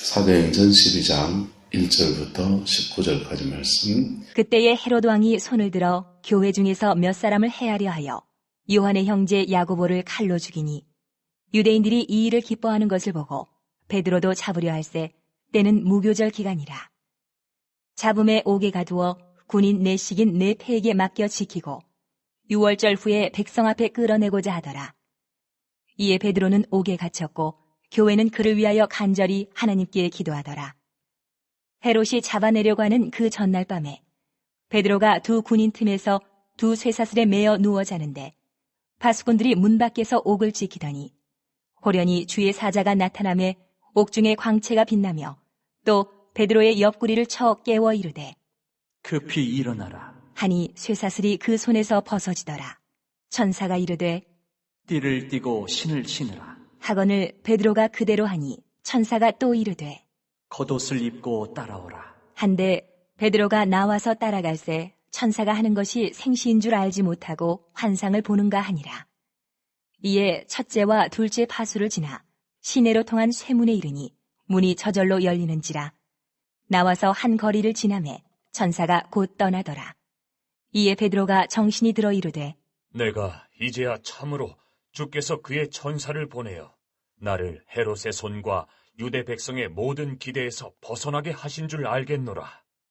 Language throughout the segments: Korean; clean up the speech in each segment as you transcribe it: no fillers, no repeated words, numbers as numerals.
사도행전 12장 1절부터 19절까지 말씀. 그때에 헤롯 왕이 손을 들어 교회 중에서 몇 사람을 해하려 하여 요한의 형제 야고보를 칼로 죽이니 유대인들이 이 일을 기뻐하는 것을 보고 베드로도 잡으려 할세 때는 무교절 기간이라. 잡음에 옥에 가두어 군인 내식인 네 패에게 맡겨 지키고 6월절 후에 백성 앞에 끌어내고자 하더라. 이에 베드로는 옥에 갇혔고 교회는 그를 위하여 간절히 하나님께 기도하더라. 헤롯이 잡아내려고 하는 그 전날 밤에 베드로가 두 군인 틈에서 두 쇠사슬에 매어 누워 자는데 파수꾼들이 문 밖에서 옥을 지키더니 호련히 주의 사자가 나타나매 옥중에 광채가 빛나며 또 베드로의 옆구리를 쳐 깨워 이르되 급히 일어나라 하니 쇠사슬이 그 손에서 벗어지더라. 천사가 이르되 띠를 띠고 신을 신으라 하거늘 베드로가 그대로 하니 천사가 또 이르되 겉옷을 입고 따라오라. 한데 베드로가 나와서 따라갈새 천사가 하는 것이 생시인 줄 알지 못하고 환상을 보는가 하니라. 이에 첫째와 둘째 파수를 지나 시내로 통한 쇠문에 이르니 문이 저절로 열리는지라. 나와서 한 거리를 지나매 천사가 곧 떠나더라. 이에 베드로가 정신이 들어 이르되 내가 이제야 참으로 주께서 그의 천사를 보내어 나를 헤롯의 손과 유대 백성의 모든 기대에서 벗어나게 하신 줄 알겠노라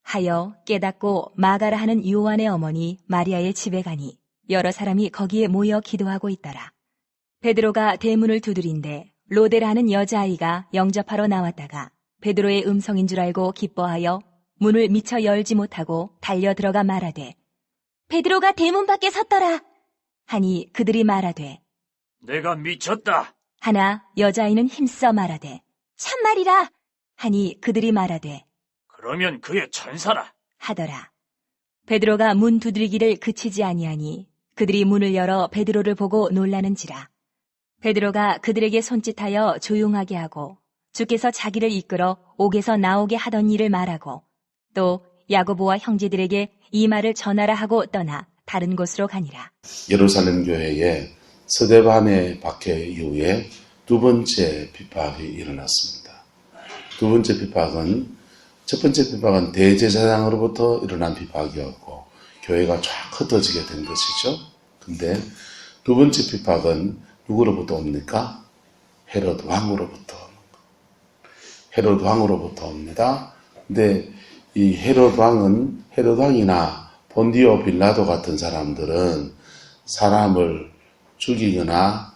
하여 깨닫고 마가라 하는 요한의 어머니 마리아의 집에 가니 여러 사람이 거기에 모여 기도하고 있더라. 베드로가 대문을 두드린데 로데라 하는 여자아이가 영접하러 나왔다가 베드로의 음성인 줄 알고 기뻐하여 문을 미처 열지 못하고 달려 들어가 말하되 베드로가 대문 밖에 섰더라 하니 그들이 말하되 내가 미쳤다. 하나 여자아이는 힘써 말하되 참말이라 하니 그들이 말하되 그러면 그의 천사라. 하더라. 베드로가 문 두드리기를 그치지 아니하니 그들이 문을 열어 베드로를 보고 놀라는지라. 베드로가 그들에게 손짓하여 조용하게 하고 주께서 자기를 이끌어 옥에서 나오게 하던 일을 말하고 또 야고보와 형제들에게 이 말을 전하라 하고 떠나 다른 곳으로 가니라. 예루살렘 교회에 스데반의 박해 이후에 두 번째 핍박이 일어났습니다. 두 번째 핍박은 첫 번째 핍박은 대제사장으로부터 일어난 핍박이었고 교회가 쫙 흩어지게 된 것이죠. 근데 두 번째 핍박은 누구로부터 옵니까? 헤롯 왕으로부터 헤롯 왕으로부터 옵니다. 근데 이 헤롯 왕이나 본디오 빌라도 같은 사람들은 사람을 죽이거나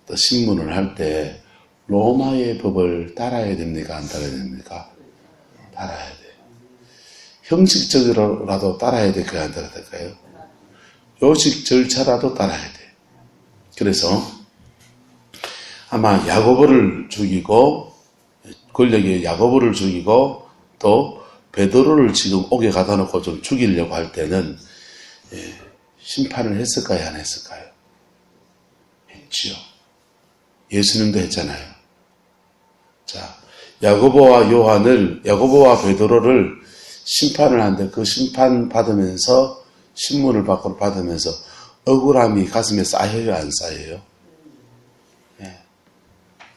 또 신문을 할 때 로마의 법을 따라야 됩니까? 안 따라야 됩니까? 따라야 돼. 형식적으로라도 따라야 될까요? 안 따라야 될까요? 요식 절차라도 따라야 돼. 그래서 아마 야고보를 죽이고 권력의 야고보를 죽이고 또 베드로를 지금 옥에 가다 놓고 좀 죽이려고 할 때는 심판을 했을까요? 안 했을까요? 했지요. 예수님도 했잖아요. 자, 야고보와 베드로를 심판을 하는데 그 심판 받으면서 신문을 밖으로 받으면서 억울함이 가슴에 쌓여요, 안 쌓여요?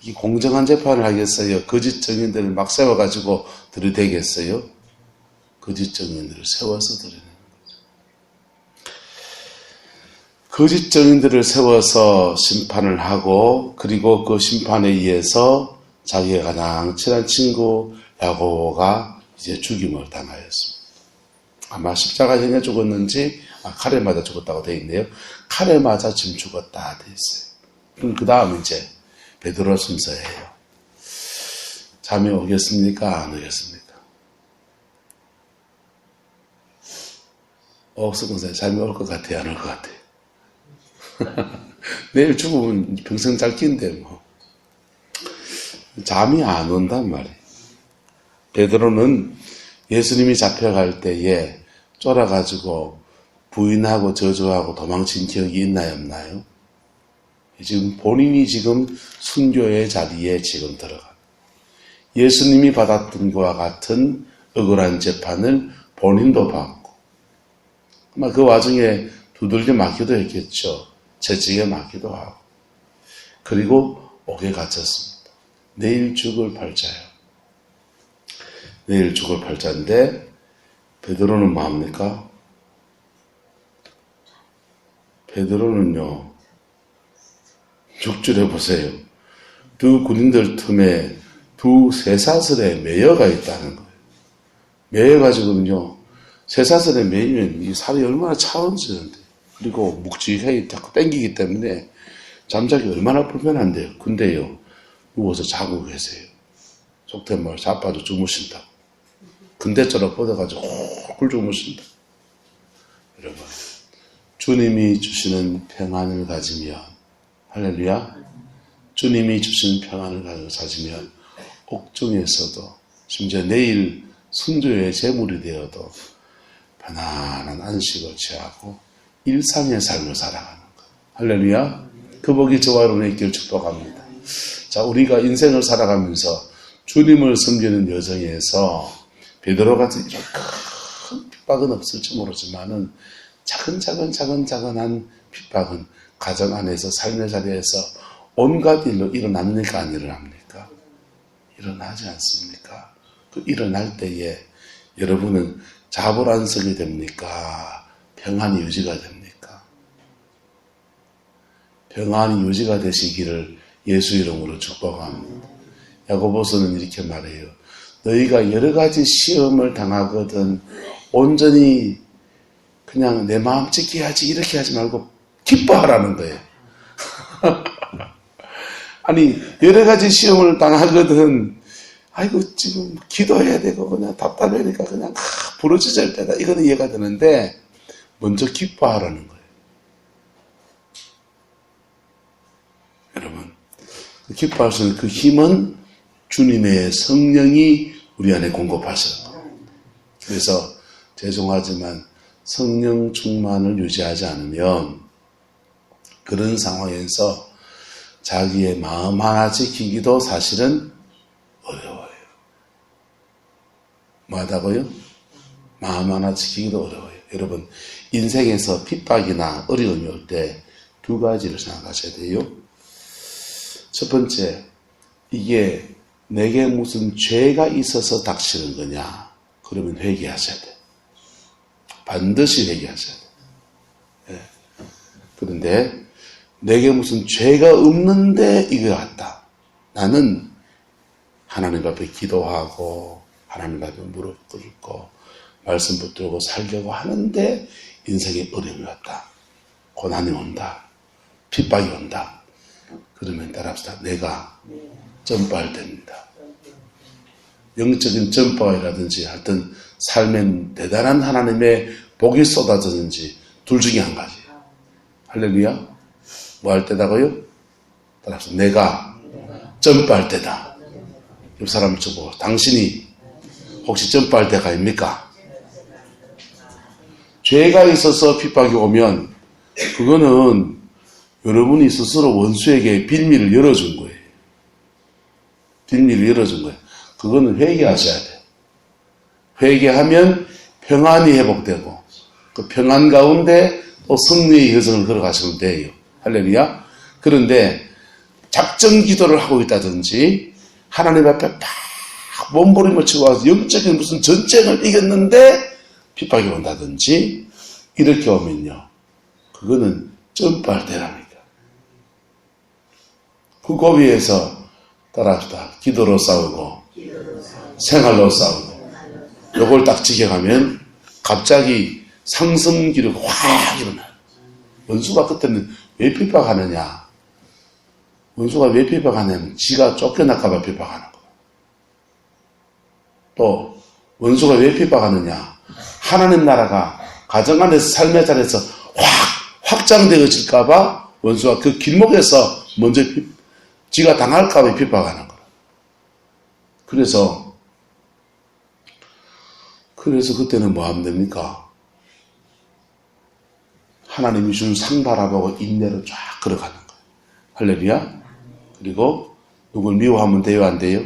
이 공정한 재판을 하겠어요? 거짓 증인들을 막 세워가지고 들이대겠어요? 거짓 증인들을 세워서 들이대는 거죠. 거짓 증인들을 세워서 심판을 하고 그리고 그 심판에 의해서 자기의 가장 친한 친구 야고보가 이제 죽임을 당하였습니다. 아마 십자가형에 죽었는지 칼에 맞아 죽었다고 되어 있네요. 칼에 맞아 지금 죽었다 되어 있어요. 그럼 그 다음 이제 베드로 순서예요. 잠이 오겠습니까? 안 오겠습니까? 옥수건사에 잠이 올 것 같아요? 안 올 것 같아요? 내일 죽으면 평생 잘 낀데 뭐. 잠이 안 온단 말이에요. 베드로는 예수님이 잡혀갈 때에 쫄아가지고 부인하고 저주하고 도망친 기억이 있나요? 없나요? 지금 본인이 지금 순교의 자리에 지금 들어가. 예수님이 받았던 것과 같은 억울한 재판을 본인도 받고 아마 그 와중에 두들겨 맞기도 했겠죠. 채찍에 맞기도 하고. 그리고 옥에 갇혔습니다. 내일 죽을 팔자요. 내일 죽을 팔자인데 베드로는 뭐합니까? 베드로는요 6절에 보세요. 두 군인들 틈에 두 쇠사슬에 매여가 있다는 거예요. 매여가지고는요 쇠사슬에 매이면 이 살이 얼마나 차가운지 그리고 묵직하게 자꾸 당기기 때문에 잠자기 얼마나 불편한데요. 근데요 누워서 자고 계세요. 속된 말 자빠져 주무신다. 근데처럼 뻗어가지고 홀 주무신다. 여러분 주님이 주시는 평안을 가지면 할렐루야 주님이 주시는 평안을 가지면 옥중에서도 심지어 내일 순교의 제물이 되어도 편안한 안식을 취하고 일상의 삶을 살아가는 것. 할렐루야 그 복이 저와 여러분의 있기를 축복합니다. 자 우리가 인생을 살아가면서 주님을 섬기는 여정에서 베드로 같은 이런 큰 핍박은 없을지 모르지만은 작은 핍박은 가정 안에서 삶의 자리에서 온갖 일로 일어납니까 안 일어납니까? 일어나지 않습니까? 그 일어날 때에 여러분은 자불안석이 됩니까? 평안이 유지가 됩니까? 평안이 유지가 되시기를 예수 이름으로 축복합니다. 야고보서는 이렇게 말해요. 너희가 여러 가지 시험을 당하거든 온전히 그냥 내 마음 찍게 하지 이렇게 하지 말고 기뻐하라는 거예요. 아니 여러 가지 시험을 당하거든 아이고 지금 기도해야 되고 그냥 답답하니까 그냥 부러지질 때다 이거는 이해가 되는데 먼저 기뻐하라는 거예요. 여러분 기뻐할 수 있는 그 힘은 주님의 성령이 우리 안에 공급하시는 거예요. 그래서 죄송하지만 성령 충만을 유지하지 않으면 그런 상황에서 자기의 마음 하나 지키기도 사실은 어려워요. 뭐하다고요? 마음 하나 지키기도 어려워요. 여러분 인생에서 핍박이나 어려움이 올 때 두 가지를 생각하셔야 돼요. 첫 번째 이게 내게 무슨 죄가 있어서 닥치는 거냐 그러면 회개하셔야 돼요. 반드시 회개하셔야 돼요. 네. 그런데 내게 무슨 죄가 없는데 이거 같다. 나는 하나님 앞에 기도하고 하나님 앞에 무릎 꿇고 말씀 붙들고 살려고 하는데 인생에 어려움이 왔다. 고난이 온다. 핍박이 온다. 그러면 따라합시다. 내가 점프할 때입니다. 영적인 점프이라든지 하여튼 삶엔 대단한 하나님의 복이 쏟아지는지 둘 중에 한 가지. 할렐루야. 뭐 할 때다고요? 따라서 내가 점프할 때다. 옆 사람을 쳐보고 당신이 혹시 점프할 때가 아닙니까? 죄가 있어서 핍박이 오면 그거는 여러분이 스스로 원수에게 빌미를 열어준 거예요. 빌미를 열어준 거예요. 그거는 회개하셔야 돼요. 회개하면 평안이 회복되고 그 평안 가운데 또 승리의 여정을 걸어가시면 돼요. 할렐루야. 그런데 작정 기도를 하고 있다든지 하나님 앞에 막 몸부림을 치고 와서 영적인 무슨 전쟁을 이겼는데 핍박이 온다든지 이렇게 오면요. 그거는 점프할 때랍니다. 그 고비에서 따라합시다. 기도로 싸우고 생활로 싸우고 요걸 딱 지켜가면 갑자기 상승기를 확 일어나요. 원수가 그때는 왜 핍박하느냐? 원수가 왜 핍박하냐면 지가 쫓겨날까봐 핍박하는 거예요. 또 원수가 왜 핍박하느냐? 하나님 나라가 가정 안에서 삶의 자리에서 확장되어질까봐 원수가 그 길목에서 먼저 지가 당할까봐 핍박하는 거예요. 그래서 그때는 뭐 하면 됩니까? 하나님이 준 상 바라보고 인내로 쫙 걸어가는 거예요. 할렐루야. 그리고 누굴 미워하면 돼요, 안 돼요?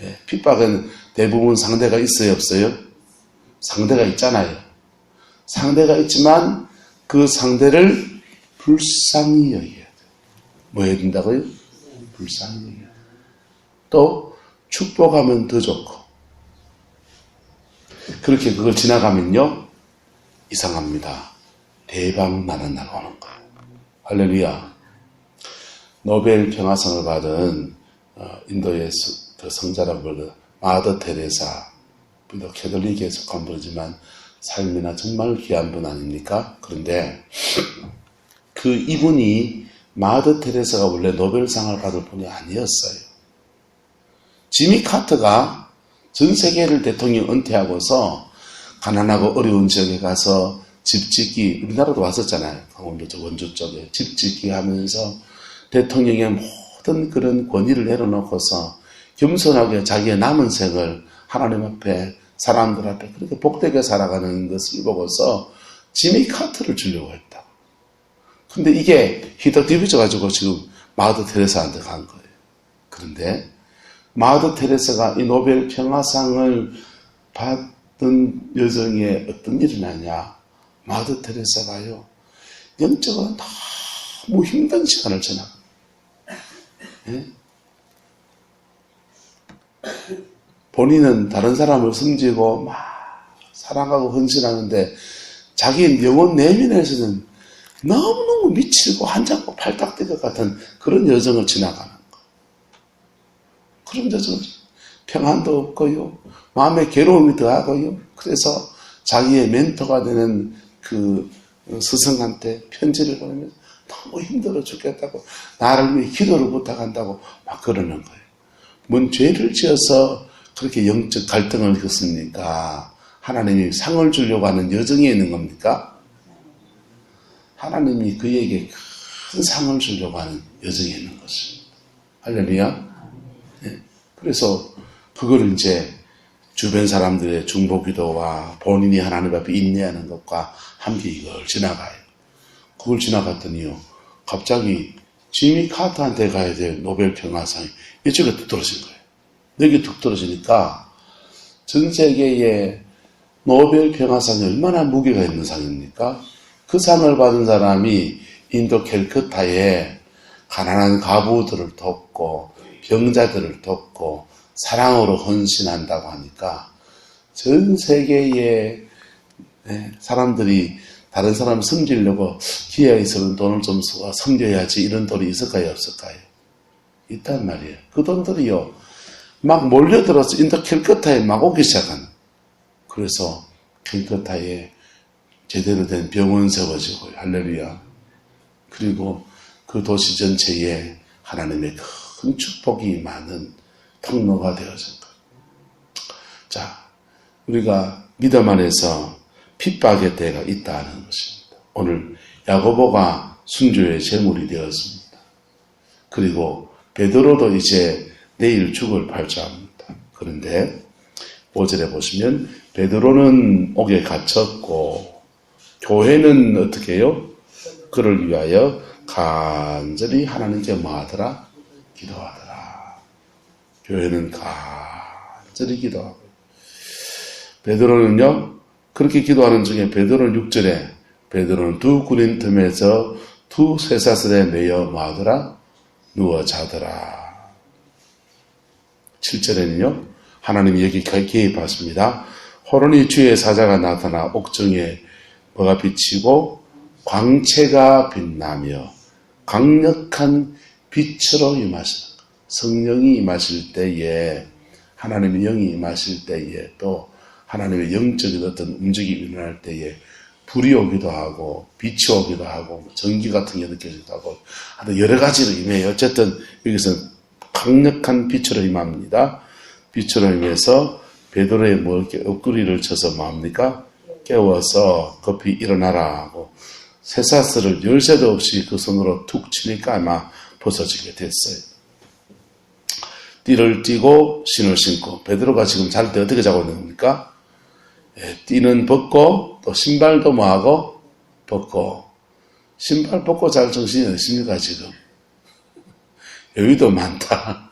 예, 핍박은 대부분 상대가 있어요, 없어요? 상대가 있잖아요. 상대가 있지만 그 상대를 불쌍히 여겨야 돼요. 뭐 해야 된다고요? 불쌍히 여겨야 돼요. 또 축복하면 더 좋고 그렇게 그걸 지나가면요, 이상합니다. 대박 나는 날가 오는 거예요. 할렐루야. 노벨 평화상을 받은 인도의 그 성자라고 불리는 마더 테레사, 비록 캐톨릭에 속한 분이지만 삶이나 정말 귀한 분 아닙니까? 그런데 그 이분이 마더 테레사가 원래 노벨상을 받을 분이 아니었어요. 지미 카터가 전 세계를 대통령 은퇴하고서 가난하고 어려운 지역에 가서 집 짓기, 우리나라도 왔었잖아요. 강원도 저 원주 쪽에 집 짓기 하면서 대통령의 모든 그런 권위를 내려놓고서 겸손하게 자기의 남은 생을 하나님 앞에, 사람들 앞에 그렇게 복되게 살아가는 것을 보고서 지미 카터를 주려고 했다. 근데 이게 휘덕뒤집어가지고 지금 마더 테레사한테 간 거예요. 그런데 마더 테레사가 이 노벨 평화상을 받은 여정에 어떤 일이 나냐. 마더 테레사가요, 영적으로 너무 힘든 시간을 지나갑니다. 예? 본인은 다른 사람을 섬기고 막 사랑하고 헌신하는데 자기 영혼 내면에서는 너무너무 미치고 한장고 팔딱뛸 것 같은 그런 여정을 지나가는 거. 그런 여정을 평안도 없고요, 마음의 괴로움이 더하고요. 그래서 자기의 멘토가 되는 그 스승한테 편지를 보내면서 너무 힘들어 죽겠다고, 나를 위해 기도를 부탁한다고 막 그러는 거예요. 뭔 죄를 지어서 그렇게 영적 갈등을 겪습니까? 하나님이 상을 주려고 하는 여정에 있는 겁니까? 하나님이 그에게 큰 상을 주려고 하는 여정에 있는 것입니다. 할렐루야. 네. 그래서 그걸 이제 주변 사람들의 중보 기도와 본인이 하나님 앞에 인내하는 것과 함께 이걸 지나가요. 그걸 지나갔더니요, 갑자기 지미 카터한테 가야 될 노벨 평화상이 이쪽에 뚝 떨어진 거예요. 여기 뚝 떨어지니까 전 세계에 노벨 평화상이 얼마나 무게가 있는 상입니까? 그 상을 받은 사람이 인도 캘커타에 가난한 가부들을 돕고 병자들을 돕고 사랑으로 헌신한다고 하니까 전 세계의 사람들이 다른 사람을 섬기려고 기회에 있으면 돈을 좀 쓰고 섬겨야지, 이런 돈이 있을까요, 없을까요? 있단 말이에요. 그 돈들이요, 막 몰려들어서 인도 캘커타에 막 오기 시작하는. 그래서 캘커타에 제대로 된 병원 세워지고, 할렐루야. 그리고 그 도시 전체에 하나님의 큰 축복이 많은 통로가 되어진 것. 자, 우리가 믿음 안에서 핍박의 때가 있다는 것입니다. 오늘 야고보가 순교의 제물이 되었습니다. 그리고 베드로도 이제 내일 죽을 발자합니다. 그런데 5절에 보시면 베드로는 옥에 갇혔고 교회는 어떻게 해요? 그를 위하여 간절히 하나님께 뭐하더라? 기도하더라. 교회는 간절히 기도하고, 베드로는요, 그렇게 기도하는 중에 베드로는 6절에 베드로는 두 군인 틈에서 두 쇠사슬에 매여 뭐하더라? 누워 자더라. 7절에는요, 하나님이 여기 개입하십니다. 호련히 주의 사자가 나타나 옥정에 뭐가 비치고 광채가 빛나며 강력한 빛으로 임하시는 것. 성령이 임하실 때에, 하나님의 영이 임하실 때에, 또 하나님의 영적인 어떤 움직임이 일어날 때에 불이 오기도 하고 빛이 오기도 하고 전기 같은 게 느껴지기도 하고 여러 가지로 임해요. 어쨌든 여기서 강력한 빛으로 임합니다. 빛으로 임해서 베드로의 뭐 이렇게 엎구리를 쳐서 뭐합니까? 깨워서 급히 일어나라 하고 쇠사슬을 열쇠도 없이 그 손으로 툭 치니까 아마 벗어지게 됐어요. 띠를 띠고 신을 신고, 베드로가 지금 잘 때 어떻게 자고 있는 겁니까? 띠는 벗고 또 신발도 뭐하고 벗고, 신발 벗고 잘 정신이 없습니까 지금? 여유도 많다.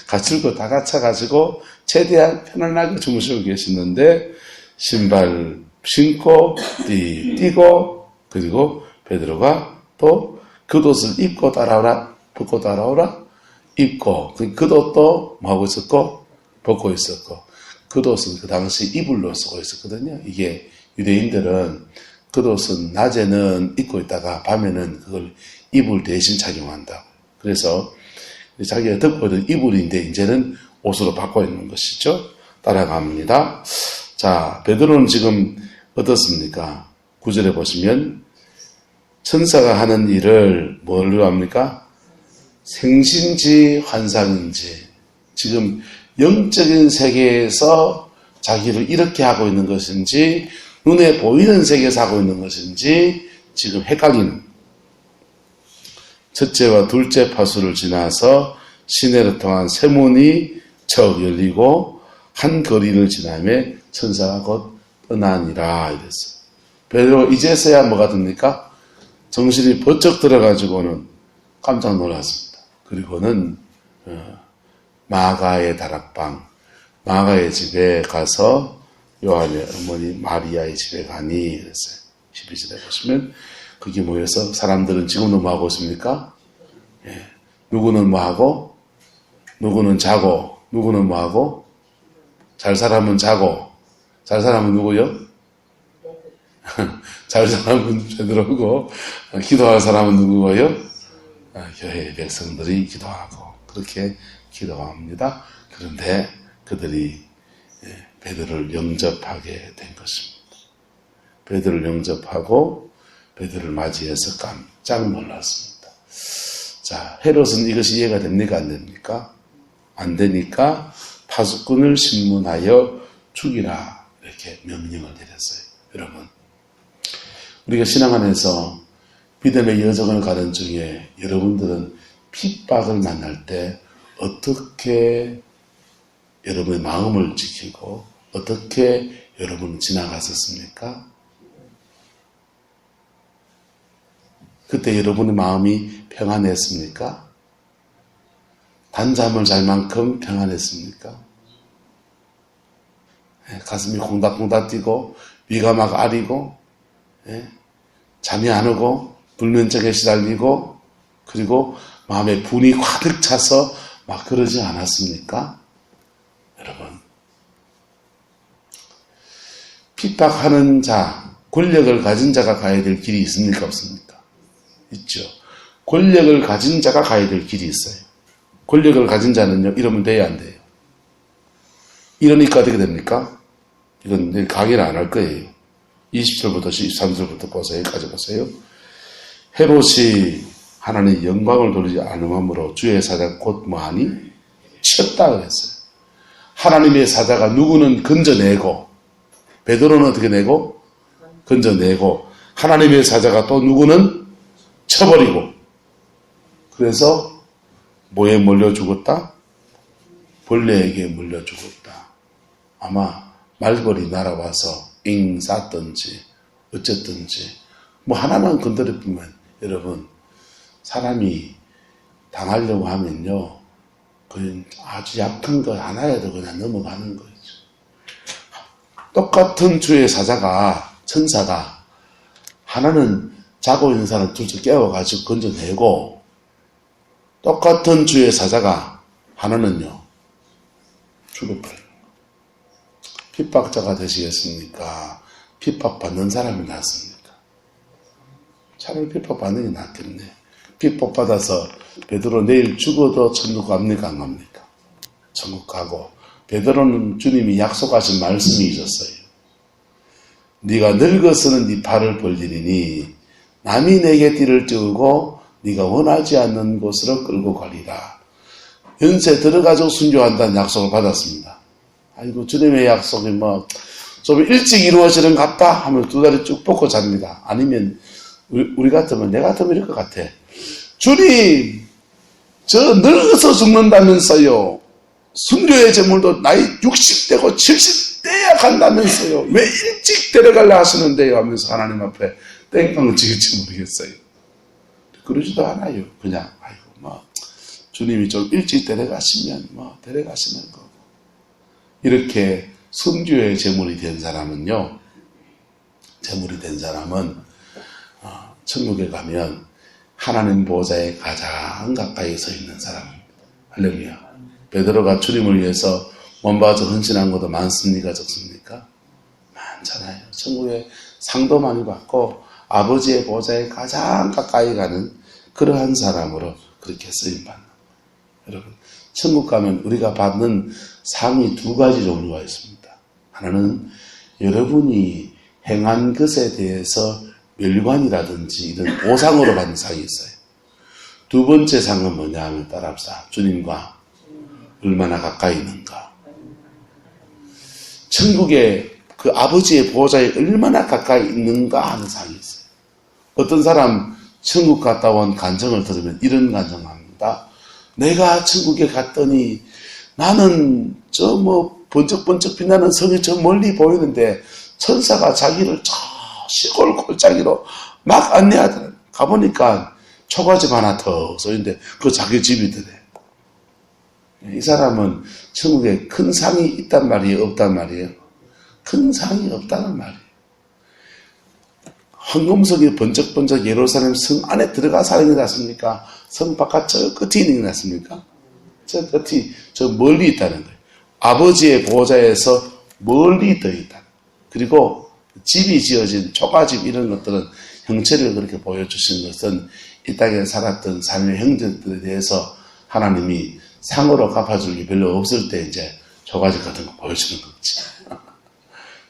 갖출 거 다 갖춰가지고 최대한 편안하게 주무시고 계시는데 신발 신고 띠고, 그리고 베드로가 또 겉옷을 입고 따라오라, 벗고 따라오라, 입고 그 겉옷도 뭐하고 있었고 벗고 있었고, 겉옷은 그 당시 이불로 쓰고 있었거든요. 이게 유대인들은 겉옷은 낮에는 입고 있다가 밤에는 그걸 이불 대신 착용한다. 그래서 자기가 덮고 있던 이불인데 이제는 옷으로 바꿔 있는 것이죠. 따라갑니다. 자, 베드로는 지금 어떻습니까? 9절에 보시면 천사가 하는 일을 뭘로 합니까? 생신지 환상인지, 지금 영적인 세계에서 자기를 이렇게 하고 있는 것인지 눈에 보이는 세계에서 하고 있는 것인지 지금 헷갈리는, 첫째와 둘째 파수를 지나서 시내를 통한 새 문이 척 열리고 한 거리를 지나며 천사가 곧 떠나니라 이랬어요. 베드로 이제서야 뭐가 됩니까? 정신이 번쩍 들어가지고는 깜짝 놀랐습니다. 그리고는 마가의 다락방, 마가의 집에 가서 요한의 어머니 마리아의 집에 가니 이랬어요. 12절에 보시면 거기 모여서 사람들은 지금도 뭐 하고 있습니까? 예. 누구는 뭐 하고, 누구는 자고, 누구는 뭐 하고, 잘 사람은 자고, 잘 사람은 누구요? 잘 사람은 베드로고, 기도할 사람은 누구고요? 교회의 백성들이 기도하고 그렇게 기도합니다. 그런데 그들이 베드로를 영접하게 된 것입니다. 베드로를 영접하고 베드로를 맞이해서 깜짝 놀랐습니다. 자, 헤롯은 이것이 이해가 됩니까? 안 됩니까? 안 되니까 파수꾼을 신문하여 죽이라 이렇게 명령을 내렸어요. 여러분, 우리가 신앙 안에서 믿음의 여정을 가는 중에 여러분들은 핍박을 만날 때 어떻게 여러분의 마음을 지키고 어떻게 여러분은 지나갔었습니까? 그때 여러분의 마음이 평안했습니까? 단잠을 잘 만큼 평안했습니까? 가슴이 콩닥콩닥 뛰고 위가 막 아리고 잠이 안 오고 불면증에 시달리고 그리고 마음에 분이 가득 차서 막 그러지 않았습니까? 여러분, 핍박하는 자, 권력을 가진 자가 가야 될 길이 있습니까? 없습니까? 있죠. 권력을 가진 자가 가야 될 길이 있어요. 권력을 가진 자는요, 이러면 돼야 안 돼요. 이러니까 어떻게 됩니까? 이건 내일 강의를 안 할 거예요. 20절부터 23절부터 보세요. 여기까지 보세요. 헤롯이 하나님의 영광을 돌리지 않음으로 주의 사자가 곧 뭐하니? 쳤다 그랬어요. 하나님의 사자가 누구는 건져내고 베드로는 어떻게 내고? 건져내고 하나님의 사자가 또 누구는 쳐버리고 그래서 뭐에 몰려 죽었다? 벌레에게 몰려 죽었다. 아마 말벌이 날아와서 잉 쌌든지 어쨌든지 뭐 하나만 건드려보면 여러분 사람이 당하려고 하면요 그냥 아주 약한 거 하나라도 그냥 넘어가는 거죠. 똑같은 주의 사자가 천사가 하나는 자고 있는 사람 둘째 깨워가지고 건져내고 똑같은 주의 사자가 하나는요 죽어버려요. 핍박자가 되시겠습니까? 핍박받는 사람이 낫습니까? 차라리 핍박받는 게 낫겠네. 핍박받아서 베드로 내일 죽어도 천국 갑니까? 안 갑니까? 천국 가고 베드로는 주님이 약속하신 말씀이 있었어요. 네가 늙어서는 네 팔을 벌리리니 남이 내게 띠를 띄우고 네가 원하지 않는 곳으로 끌고 가리라. 연세 들어가지고 순교한다는 약속을 받았습니다. 아이고 주님의 약속이 뭐 좀 일찍 이루어지는 것 같다 하면 두 다리 쭉 뻗고 잡니다. 아니면 우리 같으면 내가 같으면 이럴 것 같아. 주님 저 늙어서 죽는다면서요. 순교의 제물도 나이 60대고 70대야 간다면서요. 왜 일찍 데려가려 하시는데요 하면서 하나님 앞에 땡깡을 찍을지 모르겠어요. 그러지도 않아요. 그냥 아이고 뭐 주님이 좀 일찍 데려가시면 뭐 데려가시는 거고. 이렇게 순교의 제물이 된 사람은요. 제물이 된 사람은 천국에 가면 하나님 보좌에 가장 가까이 서 있는 사람입니다. 할렐루야. 베드로가 주님을 위해서 몸바쳐 헌신한 것도 많습니까? 적습니까? 많잖아요. 천국에 상도 많이 받고 아버지의 보좌에 가장 가까이 가는 그러한 사람으로 그렇게 쓰임받는 여러분, 천국 가면 우리가 받는 상이 두 가지 종류가 있습니다. 하나는 여러분이 행한 것에 대해서 멸관이라든지 이런 보상으로 받는 상이 있어요. 두 번째 상은 뭐냐 하면 따라합시다. 주님과 얼마나 가까이 있는가. 천국에 그 아버지의 보좌에 얼마나 가까이 있는가 하는 상이 있어요. 어떤 사람 천국 갔다 온 간증을 들으면 이런 간증합니다. 내가 천국에 갔더니 나는 저 뭐 번쩍번쩍 빛나는 성이 저 멀리 보이는데 천사가 자기를 저 시골 골짜기로 막 안내하더라. 가보니까 초가집 하나 더 써있는데 그거 자기 집이더래. 이 사람은 천국에 큰 상이 있단 말이에요? 없단 말이에요? 큰 상이 없다는 말이에요. 황금성이 번쩍번쩍 예루살렘 성 안에 들어가 사는 게 낫습니까? 성 바깥 저 끝에 있는 게 낫습니까? 저 끝이 저 멀리 있다는 거예요. 아버지의 보좌에서 멀리 더 있다. 그리고 집이 지어진 초가집 이런 것들은 형체를 그렇게 보여주신 것은 이 땅에 살았던 삶의 형제들에 대해서 하나님이 상으로 갚아줄 게 별로 없을 때 이제 초가집 같은 거 보여주는 거지.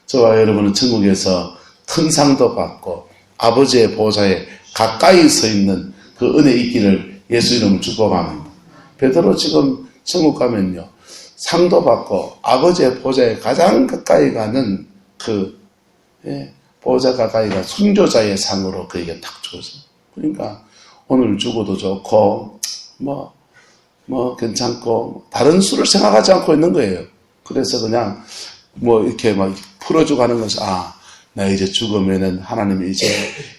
저와 여러분은 천국에서 큰 상도 받고 아버지의 보좌에 가까이 서 있는 그 은혜 있기를 예수 이름으로 축복합니다. 베드로 지금 천국 가면요 상도 받고 아버지의 보좌에 가장 가까이 가는 그 보좌 가까이가 순교자의 상으로 그에게 딱 주어져. 그러니까 오늘 죽어도 좋고 뭐 괜찮고 다른 수를 생각하지 않고 있는 거예요. 그래서 그냥 뭐 이렇게 막 풀어주고 하는 것이 나 이제 죽으면은 하나님이 이제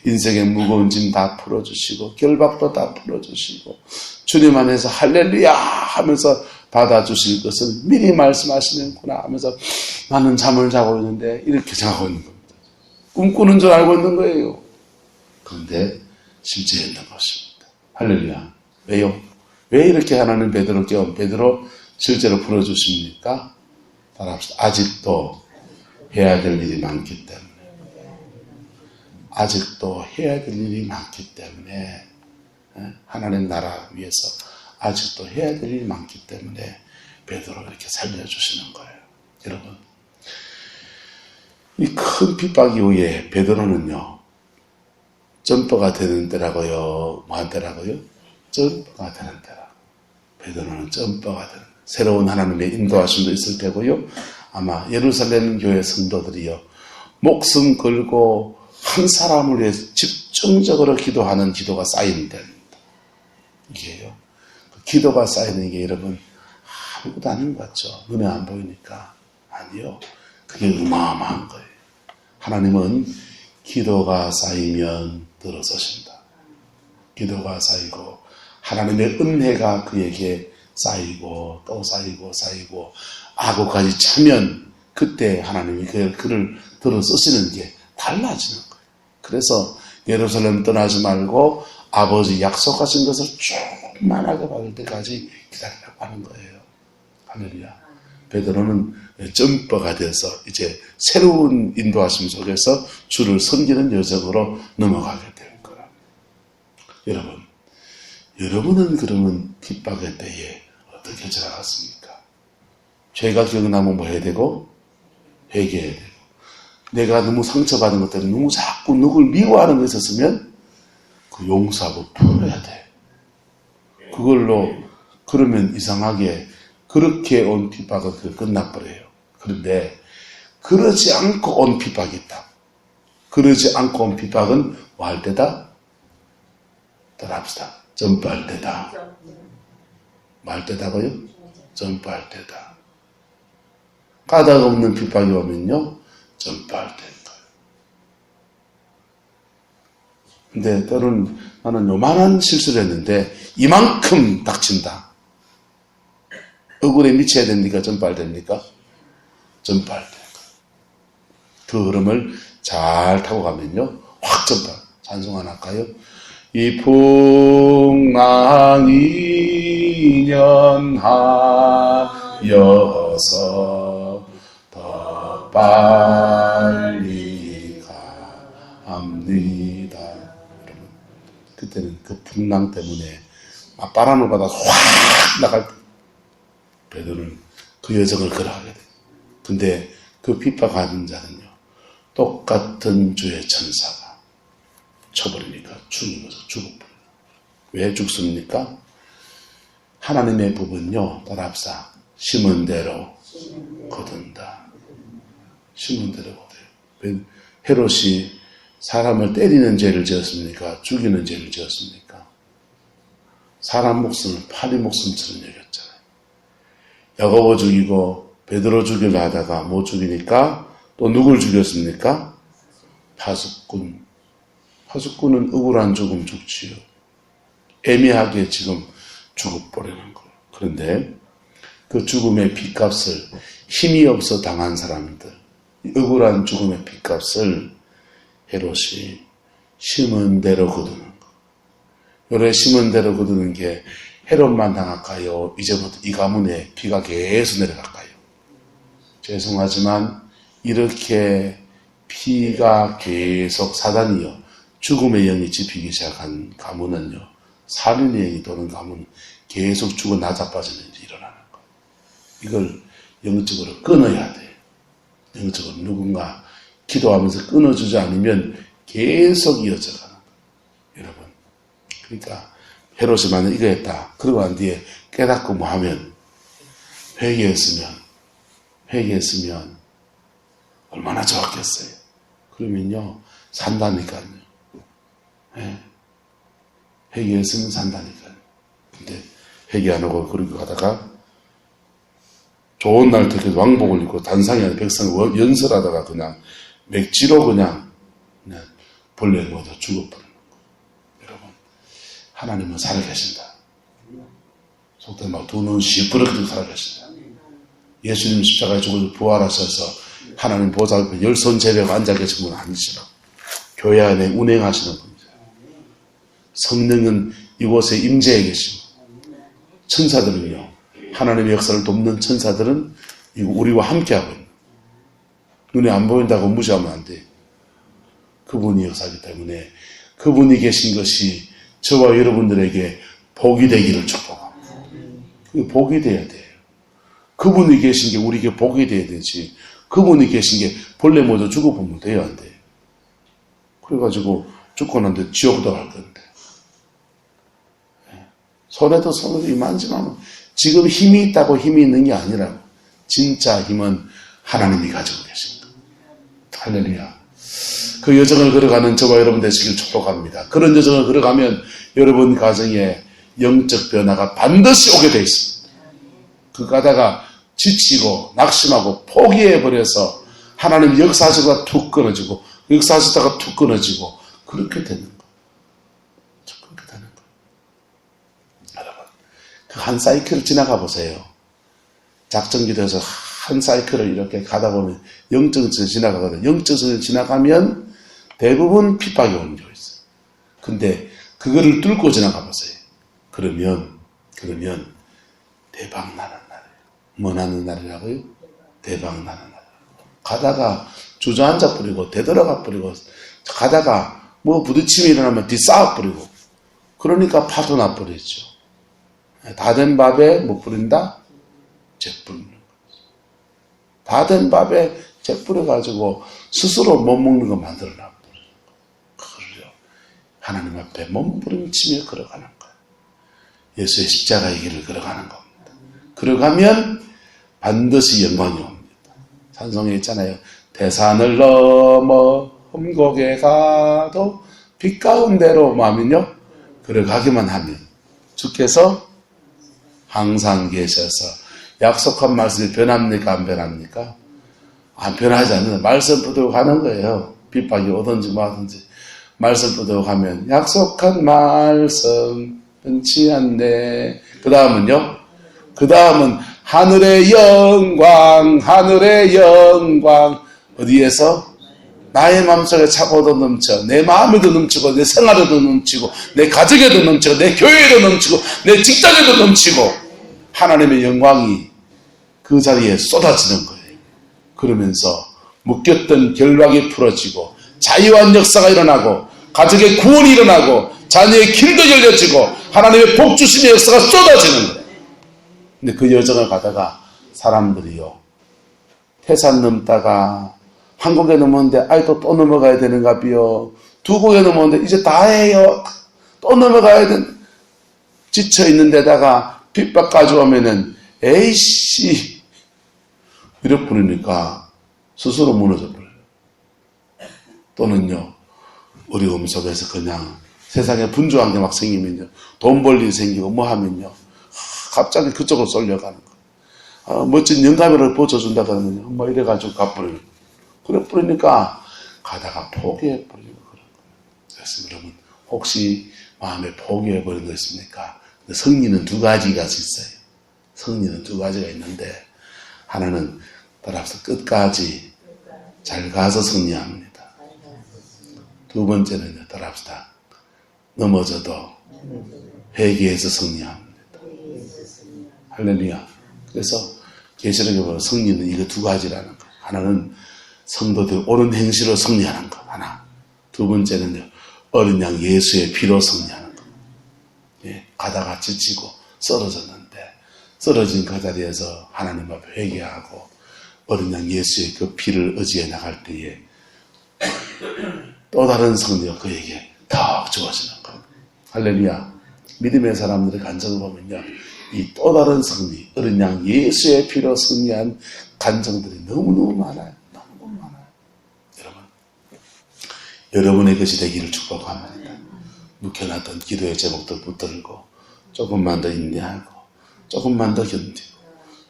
인생의 무거운 짐 다 풀어주시고 결박도 다 풀어주시고 주님 안에서 할렐루야 하면서 받아주실 것은 미리 말씀하시는구나 하면서 나는 잠을 자고 있는데 이렇게 생각하고 있는 겁니다. 꿈꾸는 줄 알고 있는 거예요. 그런데 실제 있는 것입니다. 할렐루야. 왜요? 왜 이렇게 하나님 베드로 깨운 베드로 실제로 풀어주십니까? 따라합시다. 아직도 해야 될 일이 많기 때문에. 아직도 해야 될 일이 많기 때문에 하나님 나라 위해서 아직도 해야 될 일이 많기 때문에 베드로 이렇게 살려주시는 거예요. 여러분 이 큰 핍박 이후에 베드로는요 점퍼가 되는 때라고요. 뭐한 때라고요? 점퍼가 되는 때라. 베드로는 점퍼가 되는 새로운 하나님의 인도하심도 있을 테고요. 아마 예루살렘 교회 성도들이요 목숨 걸고 한 사람을 위해 집중적으로 기도하는 기도가 쌓이는 때입니다. 이게요. 기도가 쌓이는 게 여러분 아무것도 아닌 것 같죠. 눈에 안 보이니까. 아니요. 그게 어마어마한 거예요. 하나님은 기도가 쌓이면 들어서신다. 기도가 쌓이고 하나님의 은혜가 그에게 쌓이고 또 쌓이고 악어까지 차면 그때 하나님이 그를 들어서시는 게 달라지는 거예요. 그래서 예루살렘 떠나지 말고 아버지 약속하신 것을 충만하게 받을 때까지 기다리라고 하는 거예요. 할렐루야. 베드로는 점퍼가 돼서 이제 새로운 인도하심 속에서 주를 섬기는 여정으로 넘어가게 될 거라. 여러분은 그러면 핍박의 때에 어떻게 지나갔습니까? 죄가 기억나면 뭐 해야 되고? 회개해야 되고. 내가 너무 상처받은 것 때문에 너무 자꾸 누굴 미워하는 거 있었으면 그 용서하고 풀어야 돼. 그러면 이상하게 그렇게 온 핍박은 끝나버려요. 그런데 그러지 않고 온 핍박이 있다. 그러지 않고 온 핍박은 뭐 할 때다? 따라합시다. 점프할 때다. 뭐 할 때다고요? 점프할 때다. 까닭 없는 핍박이 오면요 점프할 때인 거예요. 근데 때로는 나는 요만한 실수를 했는데 이만큼 닥친다. 억울에 미쳐야 됩니까? 점프할 때입니까? 점프할 때. 그 흐름을 잘 타고 가면요 확 점프. 찬송 하나 할까요? 이 풍랑이 년하 여서 더 빨리 갑니다. 여러분, 그때는 그 풍랑 때문에 막 바람을 받아 확 나갈 때 베드로는 그 여정을 걸어가게 돼. 근데 그 핍박하는 자는요, 똑같은 주의 천사가 쳐버리니까 죽으면서 죽어버려요. 왜 죽습니까? 하나님의 법은요, 따라합시다. 심은 대로 거둔다. 심은 대로 거둬요. 헤롯이 사람을 때리는 죄를 지었습니까? 죽이는 죄를 지었습니까? 사람 목숨을 파리 목숨처럼 여겼잖아요. 야고보 죽이고 베드로 죽이려 하다가 못 죽이니까 또 누굴 죽였습니까? 파수꾼. 파수꾼은 억울한 죽음 죽지요. 애매하게 지금 죽어버리는 거예요. 그런데 그 죽음의 핏값을 힘이 없어 당한 사람들, 억울한 죽음의 핏값을 헤롯이 심은 대로 거두는 거. 요래 심은 대로 거두는 게 헤롯만 당할까요? 이제부터 이 가문에 피가 계속 내려갈까요? 죄송하지만 이렇게 피가 계속 사단이요, 죽음의 영이 집히기 시작한 가문은요, 살인의 영이 도는 가문, 계속 죽어 나자빠지는 일이 일어나는 거예요. 이걸 영적으로 끊어야 돼요. 영적으로 누군가 기도하면서 끊어주지 않으면 계속 이어져가는 거예요. 여러분, 그러니까 헤롯이 만약 이거 했다, 그러고 난 뒤에 깨닫고 뭐 하면, 회개했으면 얼마나 좋았겠어요. 그러면요, 산다니까요. 네. 회개했으면 산다니까요. 근데 회개 안 하고 그러고 가다가 좋은 날 특히 왕복을 입고 단상에 있는 백성을 연설하다가 그냥 맥지로 그냥 벌레 모두 죽어버리는 거예요. 여러분, 하나님은 살아계신다. 속된 말, 두 눈 시퍼렇게 살아계신다. 예수님 십자가에 죽어서 부활하셔서 하나님 보좌 앞에 열손 제배가 앉아 계신 분은 아니시라. 교회 안에 운행하시는 분이세요. 성령은 이곳에 임재해 계십니다. 천사들은요, 하나님의 역사를 돕는 천사들은 우리와 함께하고 있는, 눈에 안 보인다고 무시하면 안 돼. 그분이 역사하기 때문에 그분이 계신 것이 저와 여러분들에게 복이 되기를 축복합니다. 그게 복이 돼야 돼요. 그분이 계신 게 우리에게 복이 돼야 되지, 그분이 계신 게 벌레 모두 죽어보면 돼요, 안 돼요? 그래가지고 죽고 난 뒤에 지옥도 갈 건데, 손에도 손으로 이만지만 지금 힘이 있다고 힘이 있는 게 아니라고, 진짜 힘은 하나님이 가지고 계십니다. 할렐루야. 그 여정을 걸어가는 저와 여러분 되시길 축복합니다. 그런 여정을 걸어가면 여러분 가정에 영적 변화가 반드시 오게 되어 있습니다. 그 가다가 지치고 낙심하고 포기해버려서 하나님 역사하시다가 툭 끊어지고, 역사하시다가 툭 끊어지고, 그렇게 되는 거예요. 그렇게 되는 거예요. 여러분, 그 한 사이클을 지나가 보세요. 작전기도에서 한 사이클을 이렇게 가다 보면 영적선을 지나가거든요. 영적선을 지나가면 대부분 핍박이 오는 경우가 있어요. 근데 그거를 뚫고 지나가 보세요. 그러면 대박 나는 날이에요. 뭐 나는 날이라고요? 대박 나는 날. 가다가 주저앉아 버리고 되돌아가 버리고, 가다가 뭐 부딪힘이 일어나면 뒤싸워 버리고, 그러니까 파도 나 버리죠. 다 된 밥에 뭐 뿌린다? 재 뿌리는 거죠. 다 된 밥에 재 뿌려가지고 스스로 못 먹는 거 만들어 놔 버리는 거예요. 그걸요, 하나님 앞에 몸부림치며 걸어가는 거예요. 예수의 십자가의 길을 걸어가는 겁니다. 걸어가면 반드시 영광이 옵니다. 찬송에 있잖아요. 대산을 넘어 험곡에 가도 빛 가운데로 마면요, 걸어가기만 하면 주께서 항상 계셔서 약속한 말씀이 변합니까? 안 변합니까? 안 변하지 않는 말씀 붙들고 가는 거예요. 핍박이 오든지 뭐든지 말씀 붙들고 가면 약속한 말씀 변치 않네. 그 다음은 하늘의 영광 어디에서? 나의 마음속에 차고도 넘쳐, 내 마음에도 넘치고, 내 생활에도 넘치고, 내 가정에도 넘치고, 내 교회에도 넘치고, 내 직장에도 넘치고, 하나님의 영광이 그 자리에 쏟아지는 거예요. 그러면서 묶였던 결박이 풀어지고 자유한 역사가 일어나고 가족의 구원이 일어나고 자녀의 길도 열려지고 하나님의 복주심의 역사가 쏟아지는 거예요. 근데 그 여정을 가다가 사람들이요, 태산 넘다가 한국에 넘었는데 아직도 또 넘어가야 되는가 비요. 두 곡에 넘었는데 이제 다 해요. 또 넘어가야 되는, 지쳐 있는 데다가 핍박까지 오면은 에이씨 이렇게 부르니까 스스로 무너져 버려요. 또는요, 어려움 속에서 그냥 세상에 분주한 게 막 생기면요, 돈 벌 일이 생기고 뭐 하면요, 갑자기 그쪽으로 쏠려가는 거. 멋진 영감이를 보여준다 그러면요, 뭐 이래가지고 가버리는 거. 그래 버리니까 가다가 포기해버리고 그런 거예요. 그래서 여러분, 혹시 마음에 포기해버린 거 있습니까? 승리는 두 가지가 있어요. 승리는 두 가지가 있는데, 하나는 따라서 끝까지 잘 가서 승리합니다. 두 번째는요, 따라합시다. 넘어져도 회개해서 승리합니다. 할렐루야. 그래서 계시록에 보면 승리는 이거 두 가지라는 거. 하나는 성도들 옳은 행실로 승리하는 거 하나. 두 번째는요, 어린 양 예수의 피로 승리하는 거. 예, 가다가 지치고 쓰러졌는데 쓰러진 그 자리에서 하나님 앞에 회개하고 어린 양 예수의 그 피를 의지해 나갈 때에 또 다른 승리가 그에게 더욱 주어지는 거. 할렐루야. 믿음의 사람들의 간증을 보면요, 이 또 다른 승리, 어린 양 예수의 피로 승리한 간증들이 너무너무 많아요. 너무너무 많아요. 여러분, 여러분의 것이 되기를 축복합니다. 묵혀놨던 기도의 제목들 붙들고 조금만 더 인내하고 조금만 더 견디고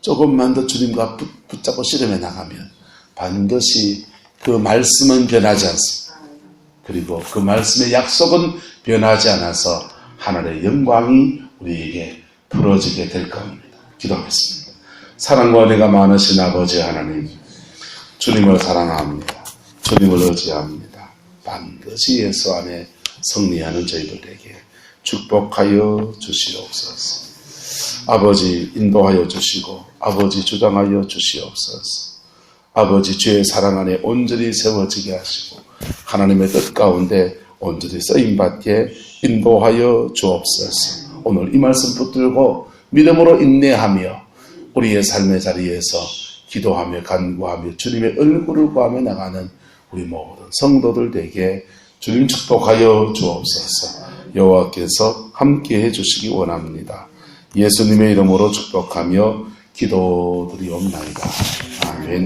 조금만 더 주님과 붙잡고 씨름해 나가면 반드시 그 말씀은 변하지 않습니다. 그리고 그 말씀의 약속은 변하지 않아서 하늘의 영광이 우리에게 풀어지게 될 겁니다. 기도하겠습니다. 사랑과 은혜가 많으신 아버지 하나님, 주님을 사랑합니다. 주님을 의지합니다. 반드시 예수 안에 승리하는 저희들에게 축복하여 주시옵소서. 아버지 인도하여 주시고 아버지 주장하여 주시옵소서. 아버지 주의 사랑 안에 온전히 세워지게 하시고 하나님의 뜻 가운데 온전히 쓰임받게 인도하여 주옵소서. 오늘 이 말씀 붙들고 믿음으로 인내하며 우리의 삶의 자리에서 기도하며 간구하며 주님의 얼굴을 구하며 나가는 우리 모든 성도들 되게 주님 축복하여 주옵소서. 여호와께서 함께해 주시기 원합니다. 예수님의 이름으로 축복하며 기도드리옵나이다. 아멘.